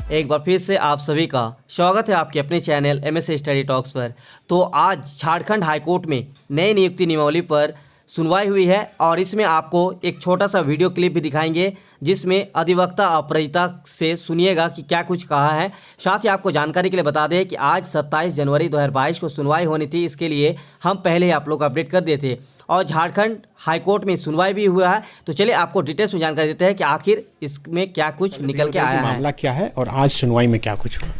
एक बार फिर से आप सभी का स्वागत है आपके अपने चैनल MSA स्टडी टॉक्स पर। तो आज झारखंड हाईकोर्ट में नई नियुक्ति नियमावली पर सुनवाई हुई है और इसमें आपको एक छोटा सा वीडियो क्लिप भी दिखाएंगे जिसमें अधिवक्ता अपराजिता से सुनिएगा कि क्या कुछ कहा है। साथ ही आपको जानकारी के लिए बता दें कि आज 27 जनवरी 2022 को सुनवाई होनी थी, इसके लिए हम पहले ही आप लोग अपडेट कर दिए थे और झारखंड हाईकोर्ट में सुनवाई भी हुआ है। तो चलिए आपको डिटेल्स में जानकारी देते हैं कि आखिर इसमें क्या कुछ निकल के आया है, मामला क्या है और आज सुनवाई में क्या कुछ हुआ।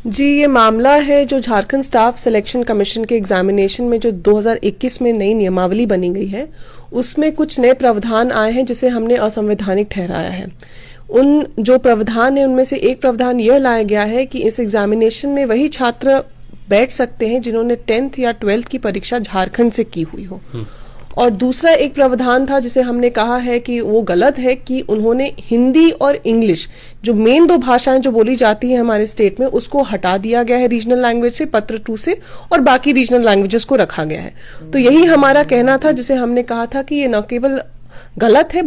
जी, ये मामला है जो झारखंड स्टाफ सिलेक्शन कमीशन के एग्जामिनेशन में जो 2021 में नई नियमावली बनी गई है उसमें कुछ नए प्रावधान आए हैं जिसे हमने असंवैधानिक ठहराया है। उन जो प्रावधान है उनमें से एक प्रावधान यह लाया गया है कि इस एग्जामिनेशन में वही छात्र बैठ सकते हैं जिन्होंने 10th या 12th की परीक्षा झारखंड से की हुई हो। और दूसरा एक प्रावधान था जिसे हमने कहा है कि वो गलत है कि उन्होंने हिंदी और इंग्लिश जो मेन दो भाषाएं जो बोली जाती है हमारे स्टेट में उसको हटा दिया गया है रीजनल लैंग्वेज से, पत्र 2 से, और बाकी रीजनल लैंग्वेजेस को रखा गया है। तो यही हमारा कहना था जिसे हमने कहा था कि ये न केवल गलत है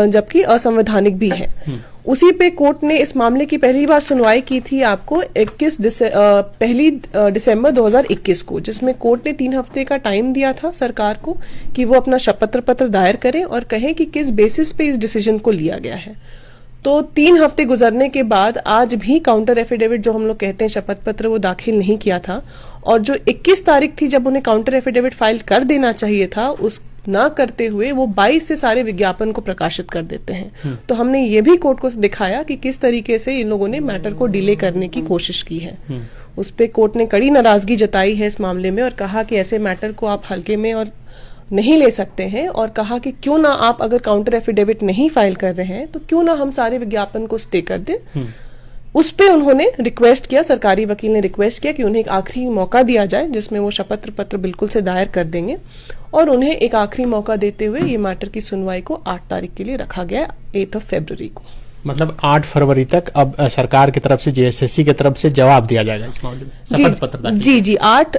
जबकि असंवैधानिक भी है। उसी पे कोर्ट ने इस मामले की पहली बार सुनवाई की थी आपको 1 दिसंबर 2021 को, जिसमें कोर्ट ने 3 हफ्ते का टाइम दिया था सरकार को कि वो अपना शपथ पत्र दायर करें और कहें कि किस बेसिस पे इस डिसीजन को लिया गया है। तो 3 हफ्ते गुजरने के बाद आज भी काउंटर एफिडेविट जो हम लोग कहते हैं शपथ पत्र वो दाखिल नहीं किया था और जो 21 तारीख थी जब उन्हें काउंटर एफिडेविट फाइल कर देना चाहिए था उस ना करते हुए वो 22 से सारे विज्ञापन को प्रकाशित कर देते हैं। तो हमने ये भी कोर्ट को दिखाया कि किस तरीके से इन लोगों ने मैटर को डिले करने की कोशिश की है। उस पे कोर्ट ने कड़ी नाराजगी जताई है इस मामले में और कहा कि ऐसे मैटर को आप हल्के में और नहीं ले सकते हैं और कहा कि क्यों ना आप अगर काउंटर एफिडेविट नहीं फाइल कर रहे हैं तो क्यों ना हम सारे विज्ञापन को स्टे कर दें। उस पे उन्होंने रिक्वेस्ट किया, सरकारी वकील ने रिक्वेस्ट किया कि उन्हें एक आखिरी मौका दिया जाए जिसमें वो शपथ पत्र बिल्कुल से दायर कर देंगे और उन्हें एक आखिरी मौका देते हुए ये मैटर की सुनवाई को 8 तारीख के लिए रखा गया, 8 फरवरी को। मतलब 8 फरवरी तक अब सरकार की तरफ से JSSC की तरफ से जवाब दिया जाएगा इस मामले में, शपथ पत्र जी 8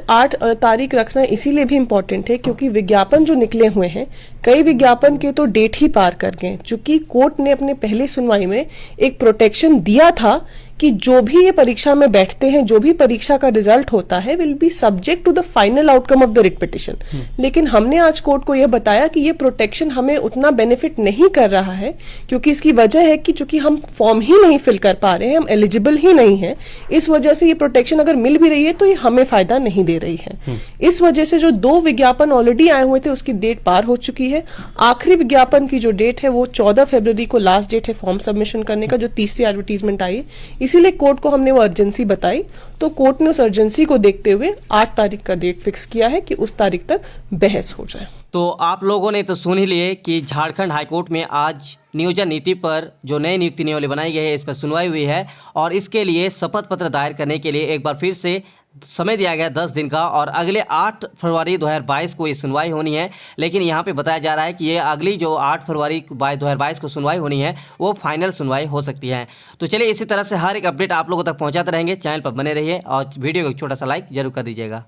तारीख रखना इसीलिए भी इम्पोर्टेंट है क्योंकि विज्ञापन जो निकले हुए हैं कई विज्ञापन के तो डेट ही पार कर गए, चूंकि कोर्ट ने अपने पहले सुनवाई में एक प्रोटेक्शन दिया था कि जो भी ये परीक्षा में बैठते हैं, जो भी परीक्षा का रिजल्ट होता है will be subject to the final outcome of the writ petition. लेकिन हमने आज कोर्ट को यह बताया कि ये प्रोटेक्शन हमें उतना बेनिफिट नहीं कर रहा है क्योंकि इसकी वजह है कि चूंकि हम फॉर्म ही नहीं फिल कर पा रहे हैं, हम एलिजिबल ही नहीं है, इस वजह से ये प्रोटेक्शन अगर मिल भी रही है तो ये हमें फायदा नहीं दे रही है। इस वजह से जो 2 विज्ञापन ऑलरेडी आए हुए थे उसकी डेट पार हो चुकी है। आखिरी विज्ञापन की जो डेट है वो 14 फरवरी को लास्ट डेट है फॉर्म सबमिशन करने का, जो तीसरी एडवर्टीजमेंट आई, इसीलिए कोर्ट को हमने वो अर्जेंसी बताई। तो कोर्ट ने उस अर्जेंसी को देखते हुए 8 तारीख का डेट फिक्स किया है कि उस तारीख तक बहस हो जाए। तो आप लोगों ने तो सुन ही लिए कि झारखंड हाईकोर्ट में आज नियोजन नीति पर जो नई नियुक्ति नियमावली बनाई गई है इस पर सुनवाई हुई है और इसके लिए शपथ पत्र दायर करने के लिए एक बार फिर से समय दिया गया 10 दिन का और अगले 8 फरवरी 2022 को ये सुनवाई होनी है। लेकिन यहाँ पे बताया जा रहा है कि ये अगली जो 8 फरवरी 2022 को सुनवाई होनी है वो फाइनल सुनवाई हो सकती है। तो चलिए इसी तरह से हर एक अपडेट आप लोगों तक पहुँचाते रहेंगे, चैनल पर बने रहिए और वीडियो को एक छोटा सा लाइक जरूर कर दीजिएगा।